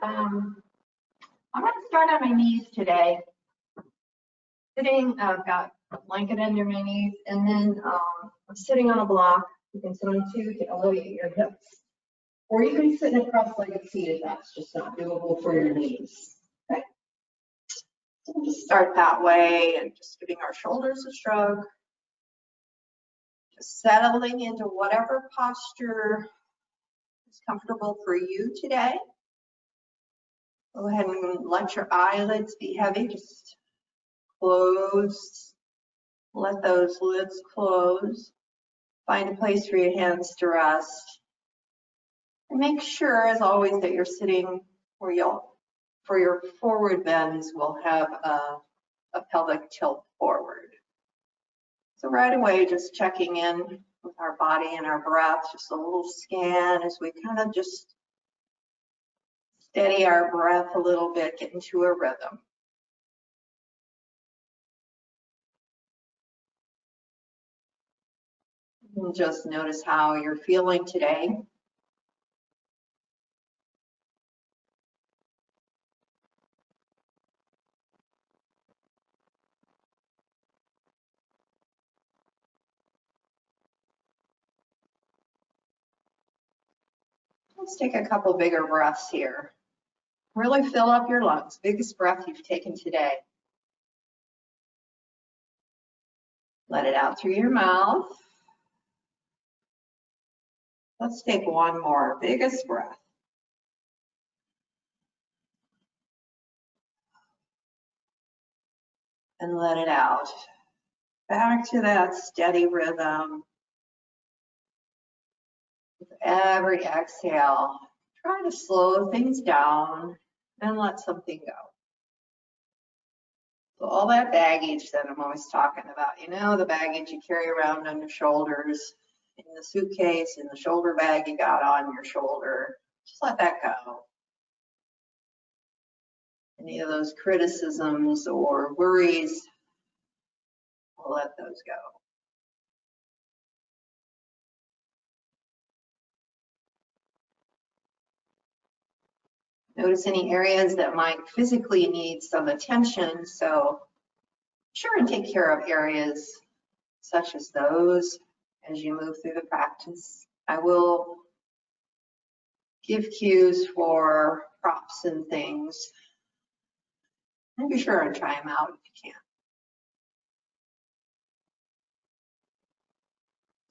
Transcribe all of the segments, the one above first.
I'm going to start on my knees today. Sitting, I've got a blanket under my knees, and then I'm sitting on a block. You can sit on two to elevate your hips. Or you can sit in a cross-legged seat if that's just not doable for your knees. Okay. So we'll just start that way and just giving our shoulders a shrug. Just settling into whatever posture is comfortable for you today. Go ahead and let your eyelids be heavy. Just close. Let those lids close. Find a place for your hands to rest. And make sure, as always, that you're sitting where for your forward bends, will have a pelvic tilt forward. So right away, just checking in with our body and our breath, just a little scan as we kind of just steady our breath a little bit, get into a rhythm. And just notice how you're feeling today. Let's take a couple bigger breaths here. Really fill up your lungs. Biggest breath you've taken today. Let it out through your mouth. Let's take one more. Biggest breath. And let it out. Back to that steady rhythm. With every exhale, try to slow things down and let something go. So all that baggage that I'm always talking about, you know, the baggage you carry around on your shoulders, in the suitcase, in the shoulder bag you got on your shoulder, just let that go. Any of those criticisms or worries, we'll let those go. Notice any areas that might physically need some attention, so sure and take care of areas such as those as you move through the practice. I will give cues for props and things, and be sure and try them out if you can.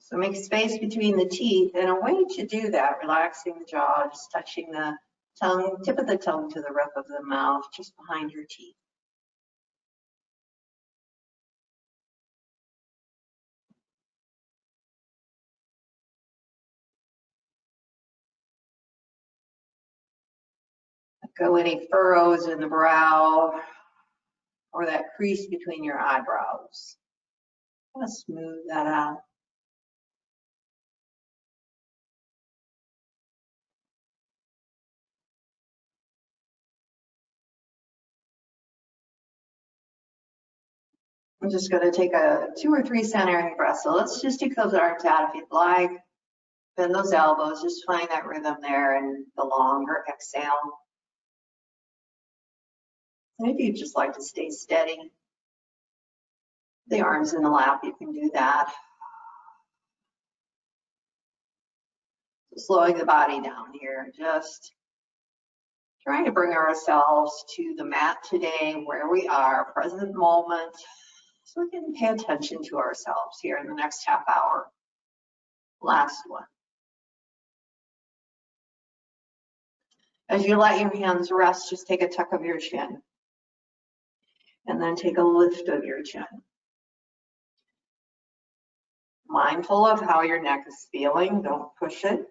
So make space between the teeth, and a way to do that, relaxing the jaw, just touching the tongue, tip of the tongue to the roof of the mouth, just behind your teeth. Let go any furrows in the brow or that crease between your eyebrows. Kind of smooth that out. I'm just going to take a 2 or 3 centering breaths. So let's just take those arms out if you'd like. Bend those elbows, just find that rhythm there, and the longer exhale. Maybe you'd just like to stay steady. The arms in the lap, you can do that. Slowing the body down here, just trying to bring ourselves to the mat today, where we are, present moment, so we can pay attention to ourselves here in the next half hour. Last one. As you let your hands rest, just take a tuck of your chin, and then take a lift of your chin. Mindful of how your neck is feeling, don't push it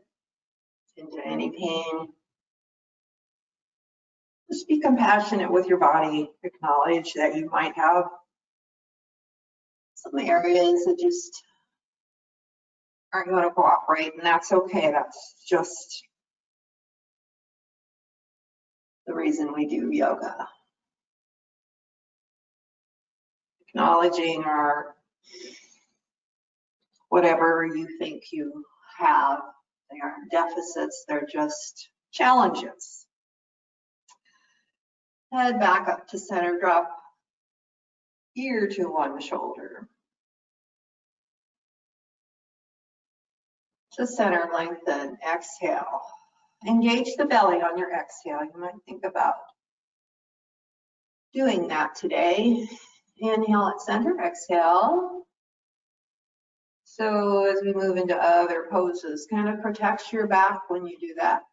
into any pain. Just be compassionate with your body. Acknowledge that you might have some areas that just aren't going to cooperate, and that's okay. That's just the reason we do yoga. Acknowledging our whatever you think you have. They aren't deficits, they're just challenges. Head back up to center, drop ear to one shoulder. To center, lengthen, exhale. Engage the belly on your exhale. You might think about doing that today. Inhale at center, exhale. So as we move into other poses, kind of protect your back when you do that.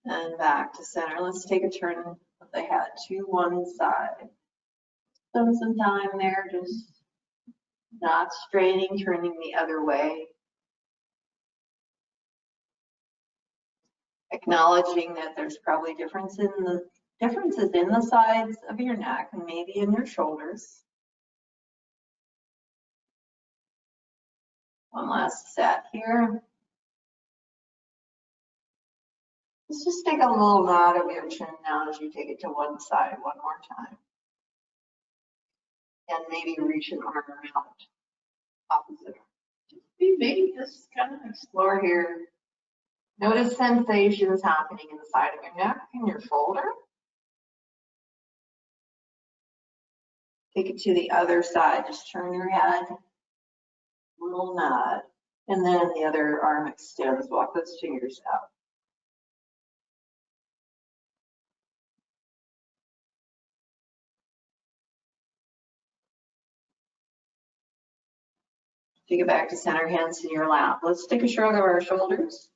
And back to center. Let's take a turn of the head to one side. Spend some time there, just not straining, turning the other way. Acknowledging that there's probably differences in the sides of your neck and maybe in your shoulders. One last set here. Let's just take a little nod of your chin now as you take it to one side one more time. And maybe reach an arm out opposite. Maybe just kind of explore here. Notice sensations happening in the side of your neck and your shoulder. Take it to the other side. Just turn your head, little nod, and then the other arm extends. Walk those fingers out. Take it back to center, hands in your lap. Let's take a shrug of our shoulders.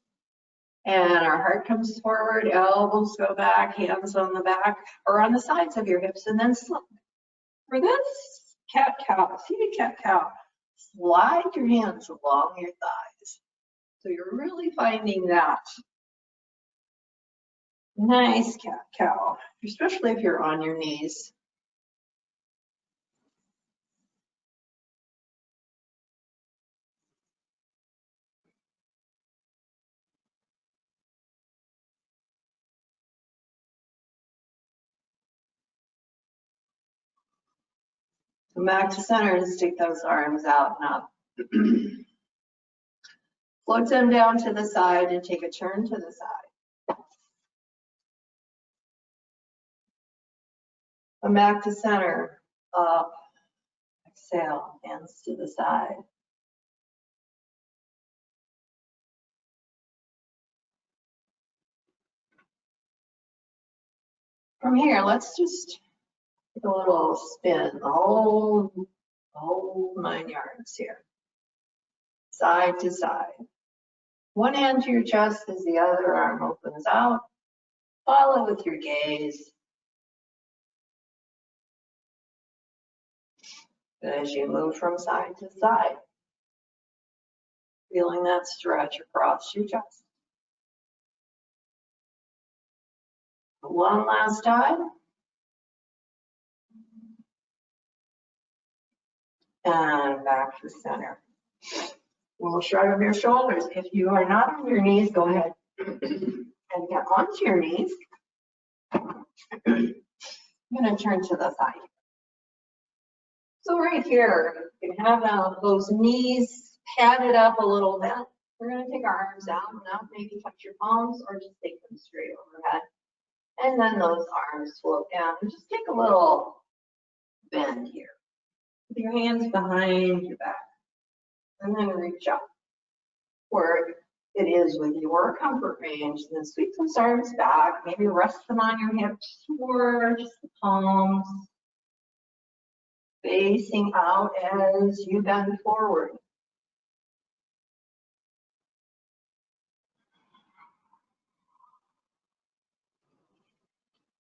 And our heart comes forward, elbows go back, hands on the back or on the sides of your hips, and then slip. For this cat-cow, seated cat-cow, slide your hands along your thighs. So you're really finding that nice cat-cow, especially if you're on your knees. Come back to center and stick those arms out and up. Float them down to the side and take a turn to the side. Come back to center, up, exhale, hands to the side. From here, let's just take a little spin, the whole 9 yards here. Side to side. One hand to your chest as the other arm opens out. Follow with your gaze. As you move from side to side, feeling that stretch across your chest. One last time. And back to center. A little shrug of your shoulders. If you are not on your knees, go ahead and get onto your knees. I'm going to turn to the side. So right here, you can have those knees padded up a little bit. We're going to take our arms out and now maybe touch your palms or just take them straight overhead. And then those arms float down and just take a little bend here. With your hands behind your back. And then reach up where it is with your comfort range. And then sweep those arms back. Maybe rest them on your hips or just the palms. Facing out as you bend forward.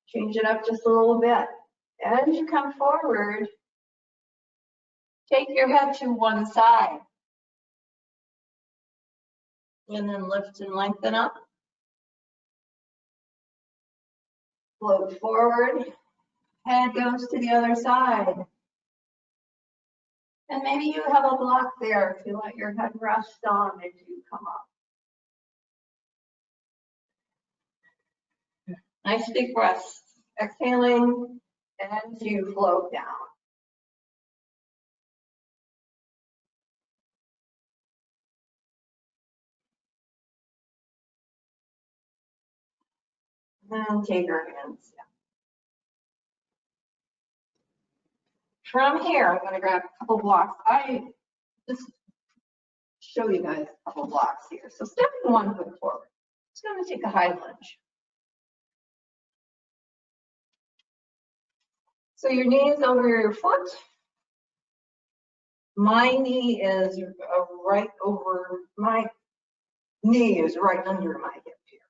Change it up just a little bit. As you come forward, take your head to one side. And then lift and lengthen up. Float forward. Head goes to the other side. And maybe you have a block there if you let your head rest on as you come up. Nice big breaths. Exhaling as you float down. And take our hands down. From here, I'm going to grab a couple blocks. I just show you guys a couple blocks here. So stepping 1 foot forward. Just going to take a high lunge. So your knee is over your foot. My knee is right over, my knee is right under my hip here.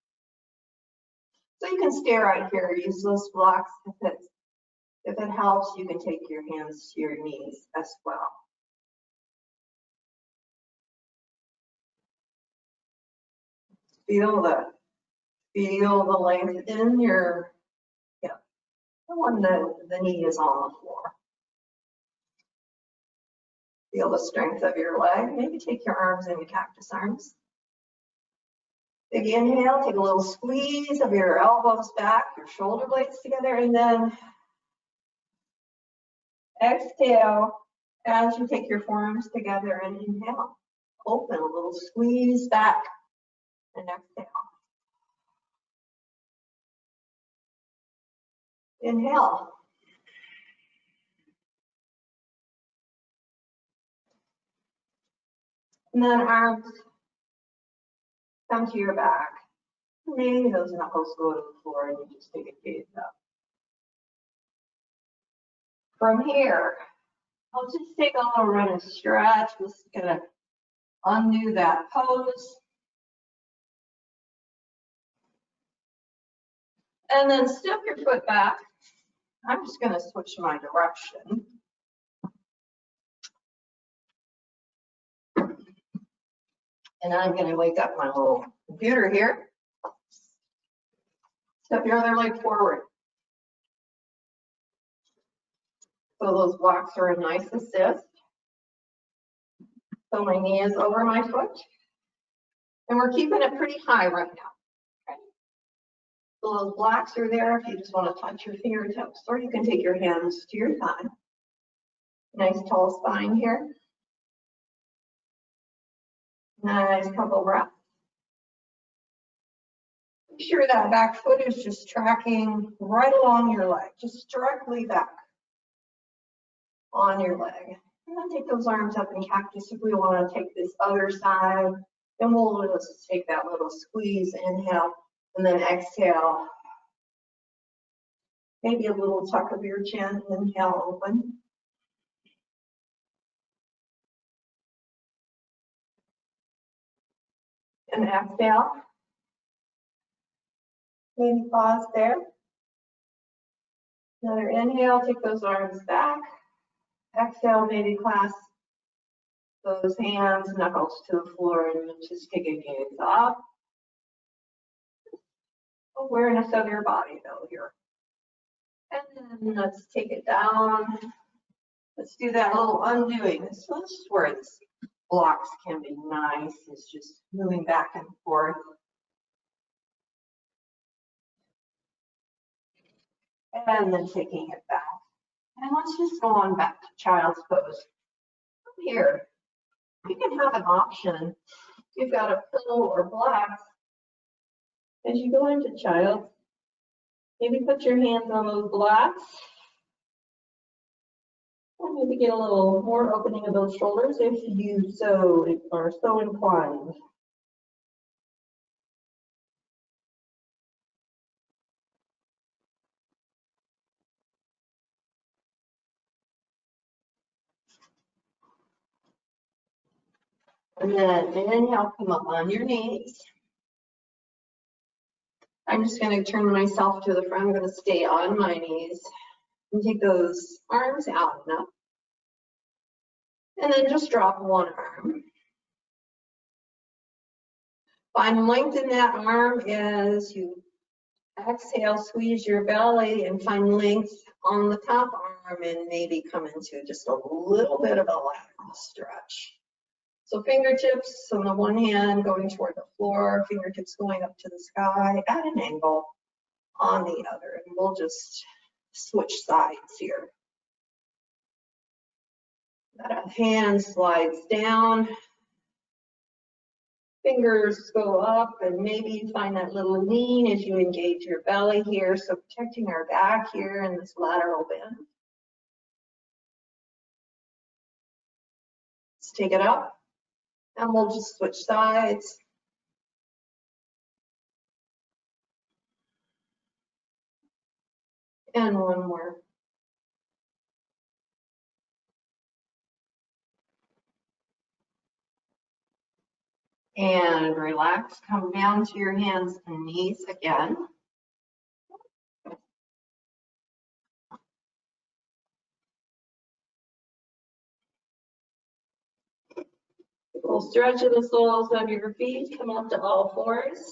So you can stay right here, use those blocks. If it helps, you can take your hands to your knees as well. Feel the length in your hip, when the knee is on the floor. Feel the strength of your leg. Maybe take your arms into cactus arms. Big inhale, take a little squeeze of your elbows back, your shoulder blades together, and then exhale as you take your forearms together and inhale. Open, a little squeeze back and exhale. Inhale. And then arms come to your back. Maybe those knuckles go to the floor and you just take a gaze up. From here, I'll just take a little run and stretch. We're just gonna undo that pose. And then step your foot back. I'm just gonna switch my direction. And I'm gonna wake up my little computer here. Step your other leg forward. So those blocks are a nice assist. So my knee is over my foot. And we're keeping it pretty high right now. Okay. So those blocks are there if you just want to touch your fingertips, or you can take your hands to your thigh. Nice tall spine here. Nice couple breaths. Make sure that back foot is just tracking right along your leg, just directly back on your leg. And then take those arms up in cactus if we want to take this other side. Then we'll just take that little squeeze, inhale, and then exhale. Maybe a little tuck of your chin, inhale, open. And exhale. Maybe pause there. Another inhale, take those arms back. Exhale, maybe clasp those hands, knuckles to the floor, and just take a gaze up. Awareness of your body though here. And then let's take it down. Let's do that little undoing. This is where this blocks can be nice. It's just moving back and forth. And then taking it back. And let's just go on back to child's pose. Here, you can have an option. You've got a pillow or blocks. As you go into child, maybe put your hands on those blocks. And maybe get a little more opening of those shoulders if you are so inclined. And then inhale, come up on your knees. I'm just going to turn myself to the front. I'm going to stay on my knees and take those arms out and up. And then just drop one arm. Find length in that arm as you exhale, squeeze your belly, and find length on the top arm, and maybe come into just a little bit of a lateral stretch. So fingertips on the one hand going toward the floor, fingertips going up to the sky at an angle on the other. And we'll just switch sides here. That hand slides down. Fingers go up and maybe you find that little lean as you engage your belly here. So protecting our back here in this lateral bend. Let's take it up and we'll just switch sides. And one more. And relax, come down to your hands and knees again. We'll stretch in the soles of your feet, come up to all fours.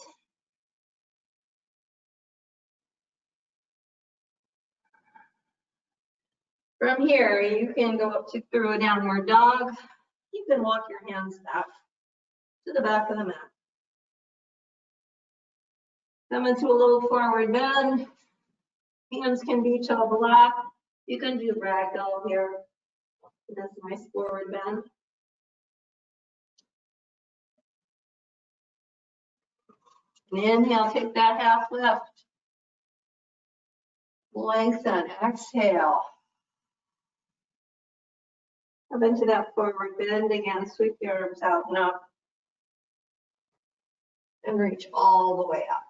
From here, you can go up through a downward dog. You can walk your hands back to the back of the mat. Come into a little forward bend. Hands can be to the lap. You can do ragdoll here. This nice forward bend. And inhale, take that half lift. Lengthen, exhale. Come into that forward bend again, sweep the arms out and up. And reach all the way up.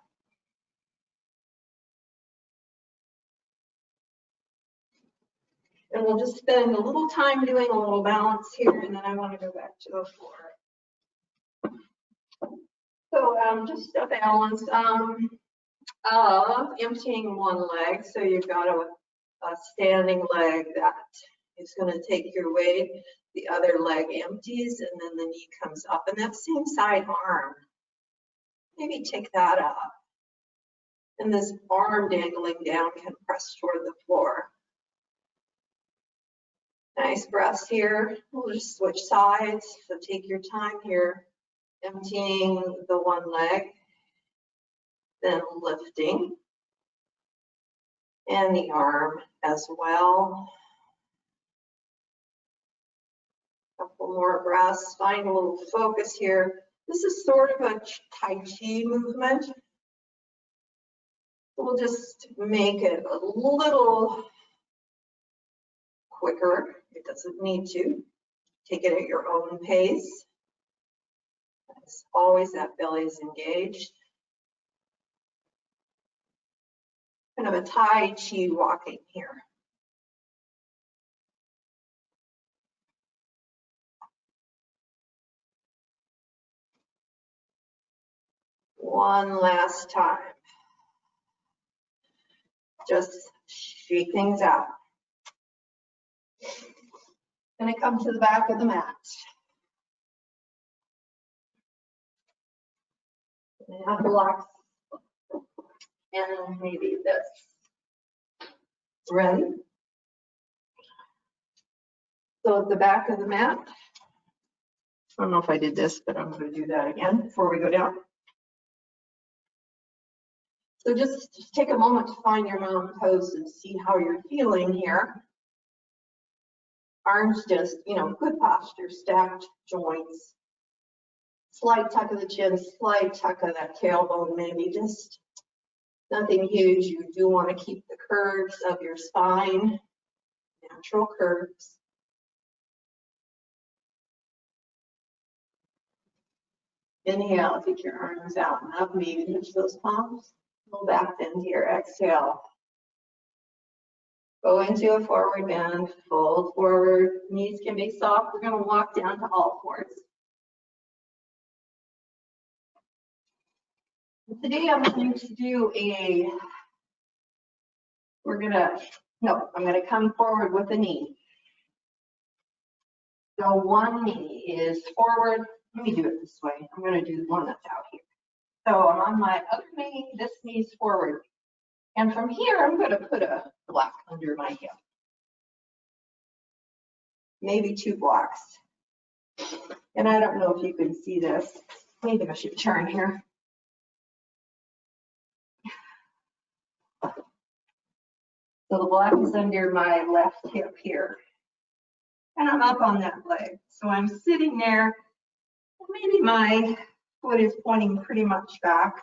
And we'll just spend a little time doing a little balance here, and then I want to go back to the floor. So just a balance of emptying one leg. So you've got a standing leg that is going to take your weight. The other leg empties, and then the knee comes up. And that same side arm, maybe take that up. And this arm dangling down can press toward the floor. Nice breaths here. We'll just switch sides. So take your time here, emptying the one leg, then lifting, and the arm as well. Couple more breaths. Find a little focus here. This is sort of a Tai Chi movement. We'll just make it a little quicker. It doesn't need to. Take it at your own pace. As always, that belly is engaged. Kind of a Tai Chi walking here. One last time. Just shake things out. Gonna come to the back of the mat. And blocks. And maybe this. Ready? So at the back of the mat. I don't know if I did this, but I'm going to do that again before we go down. So just take a moment to find your mountain pose and see how you're feeling here. Arms just, good posture, stacked joints. Slight tuck of the chin, slight tuck of that tailbone, maybe just nothing huge. You do want to keep the curves of your spine, natural curves. Inhale, take your arms out and up, maybe touch those palms. Go back into your exhale. Go into a forward bend, fold forward. Knees can be soft. We're going to walk down to all fours. Today I'm going to do I'm going to come forward with a knee. So one knee is forward. Let me do it this way. I'm going to do the one that's out here. So I'm on my other knee, this knee's forward. And from here, I'm going to put a block under my hip. Maybe 2 blocks. And I don't know if you can see this. Maybe I should turn here. So the block is under my left hip here. And I'm up on that leg. So I'm sitting there. Maybe my foot is pointing pretty much back.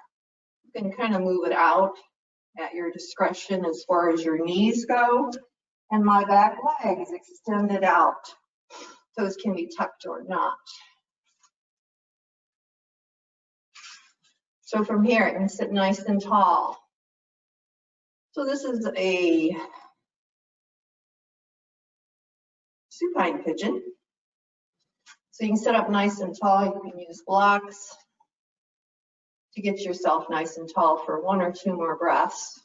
You can kind of move it out at your discretion as far as your knees go. And my back leg is extended out. Those can be tucked or not. So from here, I can sit nice and tall. So this is a supine pigeon. So you can sit up nice and tall. You can use blocks to get yourself nice and tall for 1 or 2 more breaths.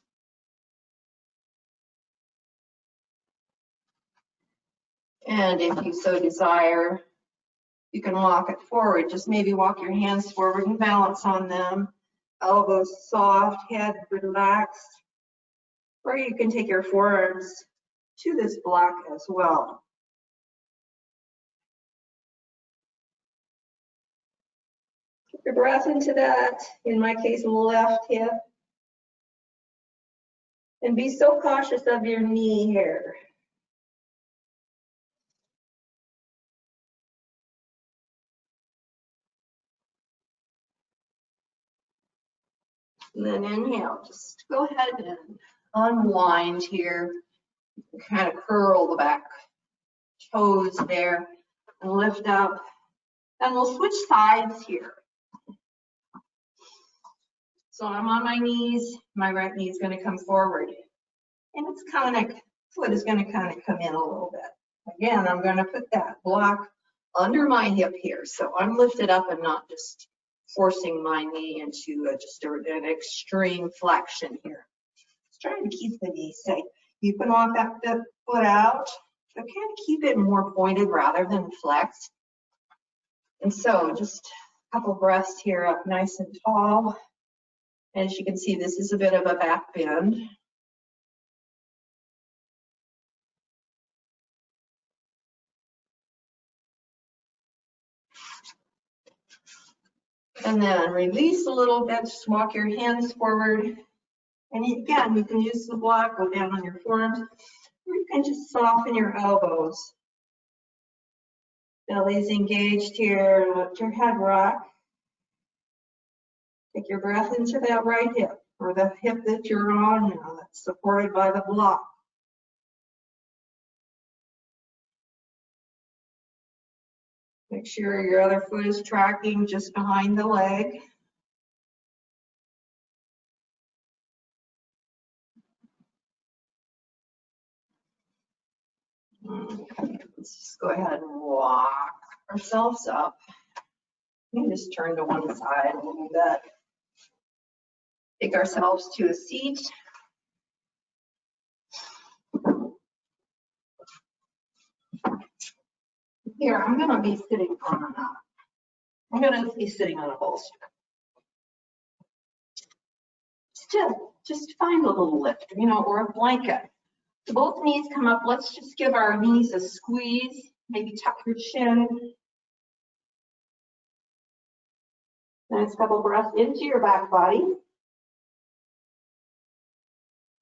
And if you so desire, you can walk it forward. Just maybe walk your hands forward and balance on them. Elbows soft, head relaxed. Or you can take your forearms to this block as well. Keep your breath into that, in my case, left hip. And be so cautious of your knee here. And then inhale, just go ahead and unwind here. Kind of curl the back toes there and lift up. And we'll switch sides here. So I'm on my knees, my right knee is going to come forward. And it's kind of, foot is going to kind of come in a little bit. Again, I'm going to put that block under my hip here. So I'm lifted up and not just forcing my knee into just an extreme flexion here. Just trying to keep the knee safe. You can walk that foot out, but kind of keep it more pointed rather than flexed. And so just a couple breaths here up nice and tall. As you can see, this is a bit of a back bend. And then release a little bit, just walk your hands forward. And again, you can use the block, go down on your forearms, or you can just soften your elbows. Belly's engaged here, let your head rock. Take your breath into that right hip, or the hip that you're on now, that's supported by the block. Make sure your other foot is tracking just behind the leg. Okay, let's just go ahead and walk ourselves up. Let me just turn to one side a little bit. Take ourselves to a seat. Here, I'm going to be sitting on a bolster. Just find a little lift, or a blanket. So both knees come up. Let's just give our knees a squeeze. Maybe tuck your chin. Nice couple breaths into your back body.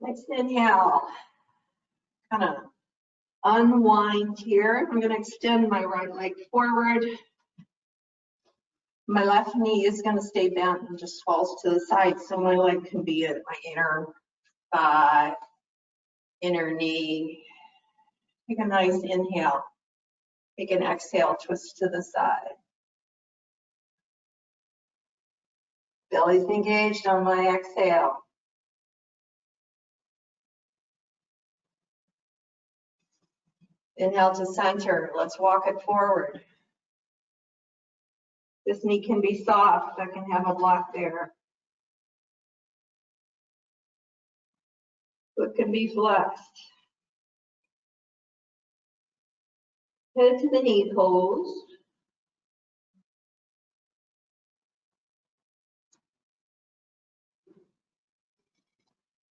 Next inhale. Kind of unwind here. I'm going to extend my right leg forward. My left knee is going to stay bent and just falls to the side, so my leg can be at my inner thigh, inner knee. Take a nice inhale. Take an exhale, twist to the side. Belly's engaged on my exhale. Inhale to center. Let's walk it forward. This knee can be soft. I can have a block there. Foot can be flexed. Head to the knee pose.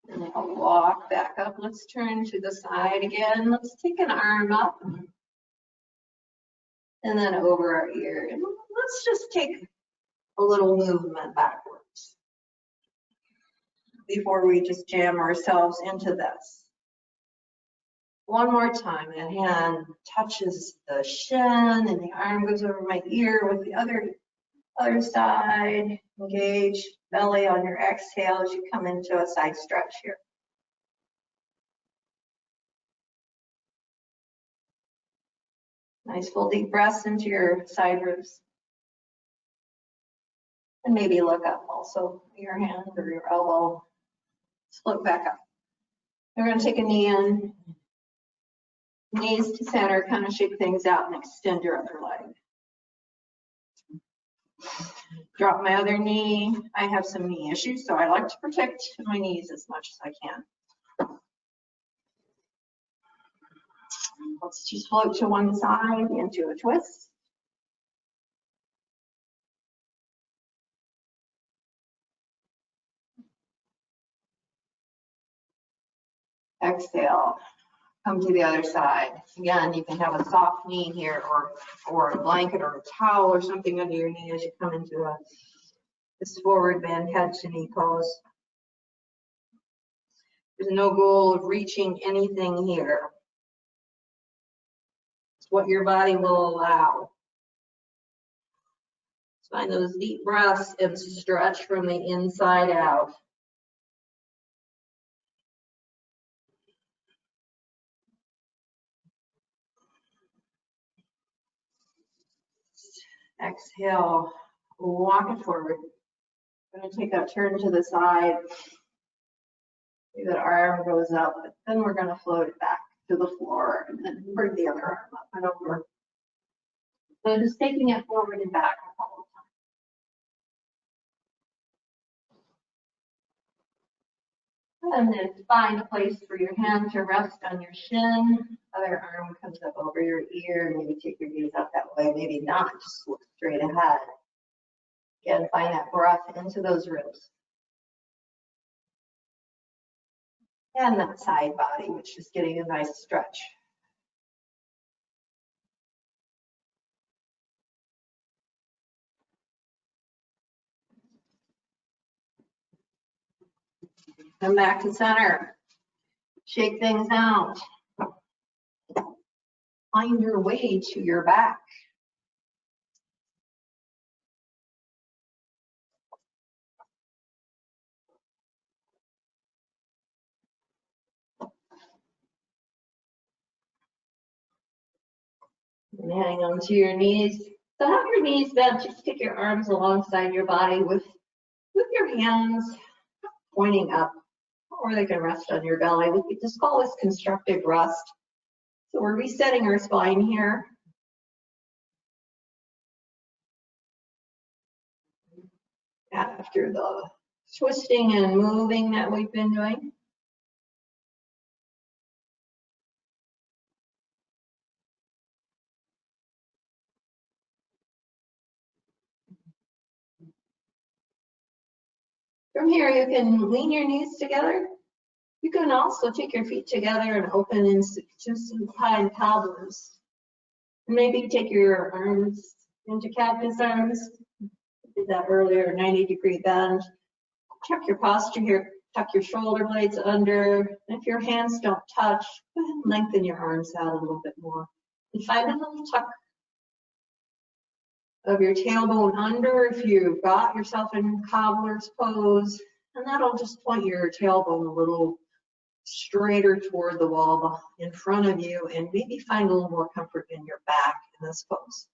And I'll walk back up. Let's turn to the side again. Let's take an arm up. And then over our ear. And let's just take a little movement backwards before we just jam ourselves into this. One more time. The hand touches the shin and the arm goes over my ear with the other Other side, engage belly on your exhale as you come into a side stretch here. Nice full deep breaths into your side ribs. And maybe look up also, your hand or your elbow. Just look back up. We're going to take a knee in, knees to center, kind of shake things out and extend your other leg. Drop my other knee. I have some knee issues, so I like to protect my knees as much as I can. Let's just float to one side into a twist. Exhale, come to the other side. Again, you can have a soft knee here or a blanket or a towel or something under your knee as you come into this forward bend head to knee pose. There's no goal of reaching anything here. It's what your body will allow. Find those deep breaths and stretch from the inside out. Exhale, walk it forward. I'm going to take a turn to the side. Maybe that arm goes up, but then we're going to float it back to the floor and then bring the other arm up and over. So just taking it forward and back a couple of times. And then find a place for your hand to rest on your shin. Other arm comes up over your ear. Maybe take your knees up that way. Maybe not. Just look straight ahead. Again, find that breath into those ribs. And that side body, which is getting a nice stretch. Come back to center. Shake things out. Find your way to your back. And hang on to your knees. So have your knees bent. Just take your arms alongside your body with your hands pointing up, or they can rest on your belly. We could just call this constructive rest. So we're resetting our spine here. After the twisting and moving that we've been doing. From here, you can lean your knees together. You can also take your feet together and open into supine cobblers. Maybe take your arms into cactus arms. Did that earlier, 90-degree bend. Check your posture here. Tuck your shoulder blades under. If your hands don't touch, go ahead and lengthen your arms out a little bit more. And find a little tuck of your tailbone under if you've got yourself in cobbler's pose. And that'll just point your tailbone a little straighter toward the wall in front of you, and maybe find a little more comfort in your back in this pose.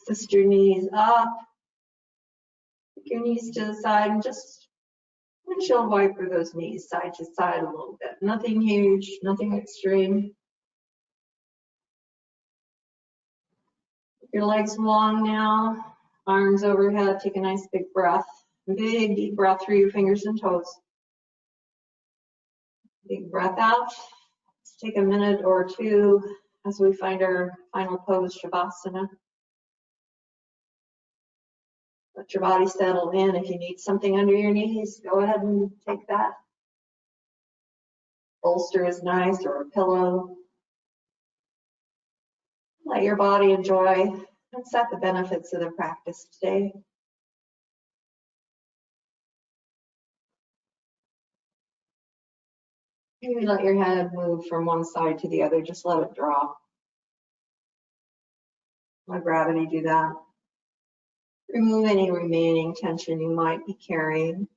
Twist your knees up. Take your knees to the side and just windshield wiper those knees side to side a little bit. Nothing huge, nothing extreme. Keep your legs long now, arms overhead. Take a nice big breath. Big deep breath through your fingers and toes. Big breath out. Let's take a minute or two as we find our final pose, Shavasana. Let your body settle in. If you need something under your knees, go ahead and take that. Bolster is nice, or a pillow. Let your body enjoy and set the benefits of the practice today. Maybe let your head move from one side to the other. Just let it drop. Let gravity do that. Remove any remaining tension you might be carrying.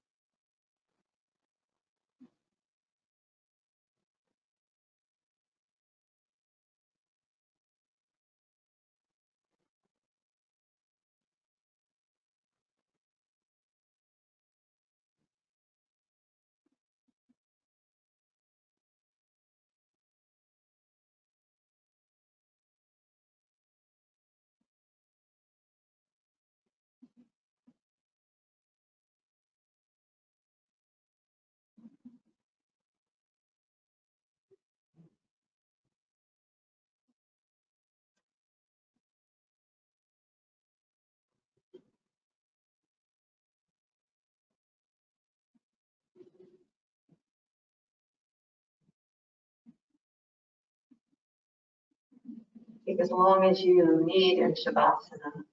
Take as long as you need in Shavasana.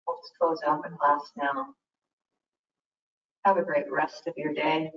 We'll just close out the class now. Have a great rest of your day.